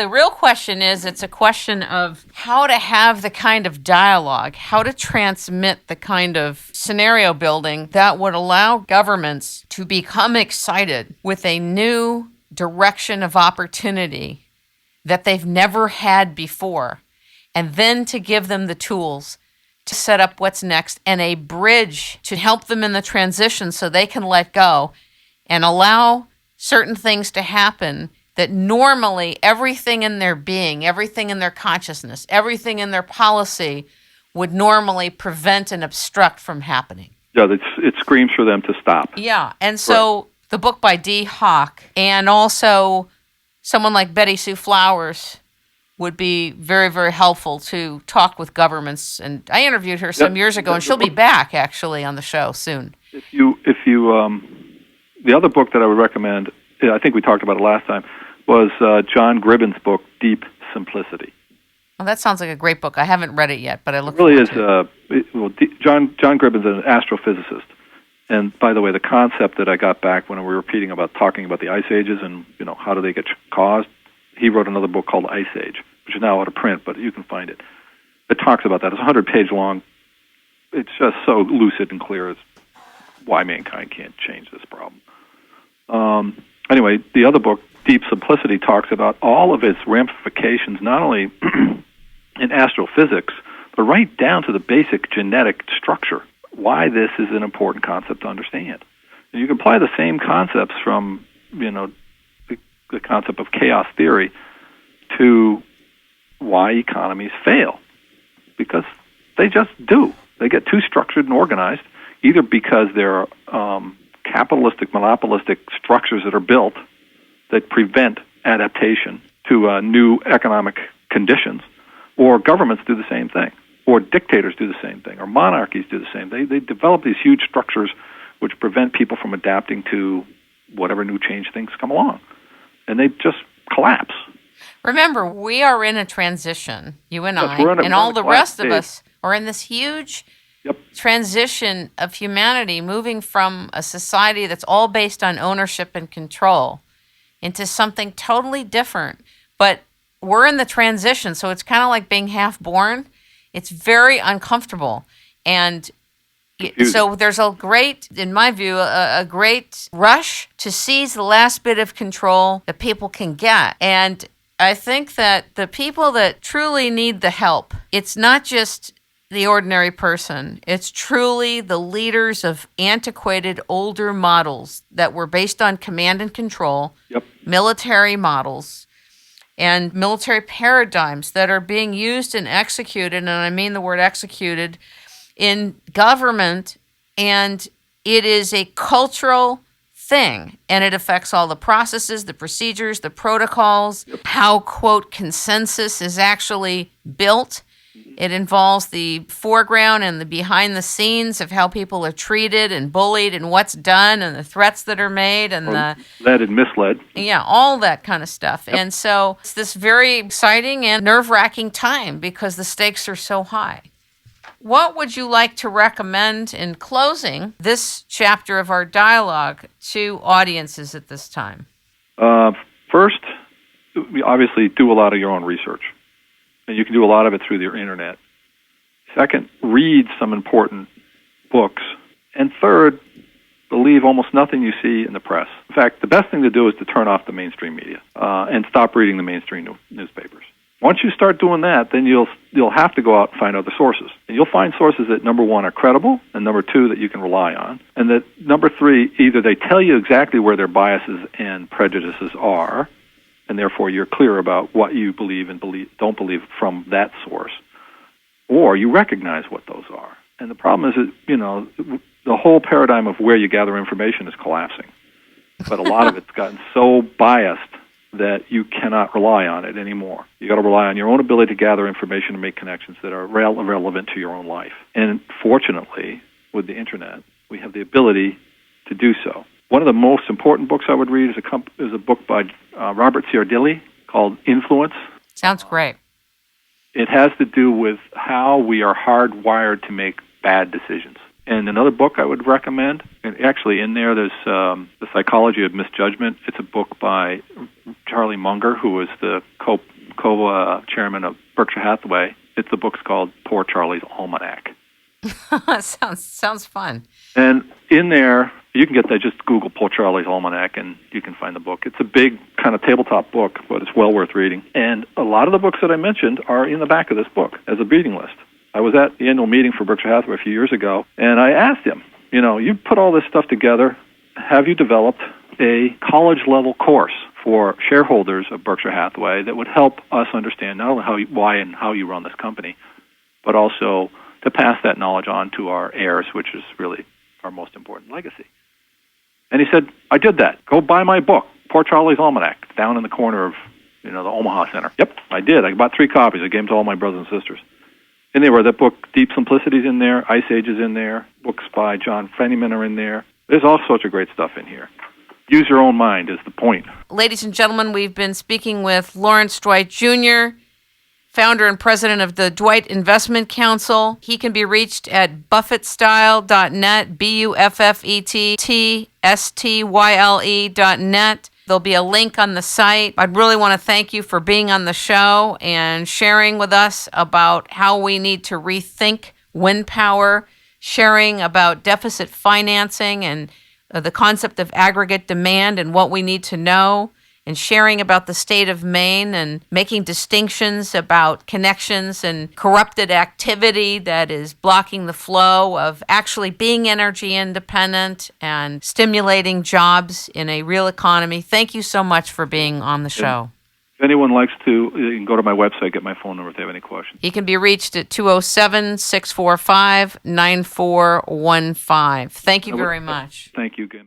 The real question is, it's a question of how to have the kind of dialogue, how to transmit the kind of scenario building that would allow governments to become excited with a new direction of opportunity that they've never had before, and then to give them the tools to set up what's next and a bridge to help them in the transition so they can let go and allow certain things to happen that normally everything in their being, everything in their consciousness, everything in their policy would normally prevent and obstruct from happening. Yeah, it screams for them to stop. Yeah, and so the book by Dee Hock and also someone like Betty Sue Flowers would be very, very helpful to talk with governments. And I interviewed her some years ago, and she'll be back, actually, on the show soon. If you, the other book that I would recommend, I think we talked about it last time, was John Gribben's book, Deep Simplicity. Well, that sounds like a great book. I haven't read it yet, but I look forward to it. John Gribben's an astrophysicist. And by the way, the concept that I got back when we were talking about the ice ages and how do they get caused, he wrote another book called Ice Age, which is now out of print, but you can find it. It talks about that. It's 100-page long. It's just so lucid and clear as why mankind can't change this problem. Anyway, the other book, Deep Simplicity, talks about all of its ramifications, not only in astrophysics, but right down to the basic genetic structure, why this is an important concept to understand. And you can apply the same concepts from, the concept of chaos theory to why economies fail, because they just do. They get too structured and organized, either because they're capitalistic, monopolistic structures that are built that prevent adaptation to new economic conditions, or governments do the same thing, or dictators do the same thing, or monarchies do the same thing. They develop these huge structures which prevent people from adapting to whatever new change things come along, and they just collapse. Remember, we are in a transition, you and I, and all the rest of us are in this huge transition of humanity, moving from a society that's all based on ownership and control into something totally different. But we're in the transition, so it's kind of like being half-born. It's very uncomfortable. And so there's in my view, a great rush to seize the last bit of control that people can get. And I think that the people that truly need the help, it's not just the ordinary person. It's truly the leaders of antiquated older models that were based on command and control, military models, and military paradigms that are being used and executed, and I mean the word executed, in government, and it is a cultural thing, and it affects all the processes, the procedures, the protocols, how, quote, consensus is actually built. It involves the foreground and the behind the scenes of how people are treated and bullied and what's done and the threats that are made and led and misled. Yeah, all that kind of stuff. And so it's this very exciting and nerve-wracking time because the stakes are so high. What would you like to recommend in closing this chapter of our dialogue to audiences at this time? First, obviously do a lot of your own research. And you can do a lot of it through your internet. Second, read some important books. And third, believe almost nothing you see in the press. In fact, the best thing to do is to turn off the mainstream media and stop reading the mainstream newspapers. Once you start doing that, then you'll have to go out and find other sources. And you'll find sources that, number one, are credible, and number two, that you can rely on. And that, number three, either they tell you exactly where their biases and prejudices are, and therefore you're clear about what you believe and don't believe from that source, or you recognize what those are. And the problem is that, the whole paradigm of where you gather information is collapsing. But a lot of it's gotten so biased that you cannot rely on it anymore. You got to rely on your own ability to gather information and make connections that are relevant to your own life. And fortunately, with the internet, we have the ability to do so. One of the most important books I would read is a book by Robert Ciardilli called Influence. Sounds great. It has to do with how we are hardwired to make bad decisions. And another book I would recommend, and actually in there's The Psychology of Misjudgment. It's a book by Charlie Munger, who was the Hathaway. The book's called Poor Charlie's Almanac. Sounds fun. And in there, you can get that. Just Google Poor Charlie's Almanac, and you can find the book. It's a big kind of tabletop book, but it's well worth reading. And a lot of the books that I mentioned are in the back of this book as a reading list. I was at the annual meeting for Berkshire Hathaway a few years ago, and I asked him, you put all this stuff together. Have you developed a college-level course for shareholders of Berkshire Hathaway that would help us understand not only why and how you run this company, but also to pass that knowledge on to our heirs, which is really our most important legacy? And he said, I did that. Go buy my book, Poor Charlie's Almanac, down in the corner of the Omaha Center. Yep, I did. I bought 3 copies. I gave them to all my brothers and sisters. And they were that book, Deep Simplicity's in there, Ice Age is in there, books by John Fenneman are in there. There's all sorts of great stuff in here. Use your own mind is the point. Ladies and gentlemen, we've been speaking with Lawrence Dwight Jr., founder and president of the Dwight Investment Counsel. He can be reached at buffettstyle.net, buffettstyle.net. There'll be a link on the site. I'd really want to thank you for being on the show and sharing with us about how we need to rethink wind power, sharing about deficit financing and the concept of aggregate demand and what we need to know, and sharing about the state of Maine and making distinctions about connections and corrupted activity that is blocking the flow of actually being energy independent and stimulating jobs in a real economy. Thank you so much for being on the show. If anyone likes to, you can go to my website, get my phone number if they have any questions. He can be reached at 207-645-9415. Thank you very much. Thank you again.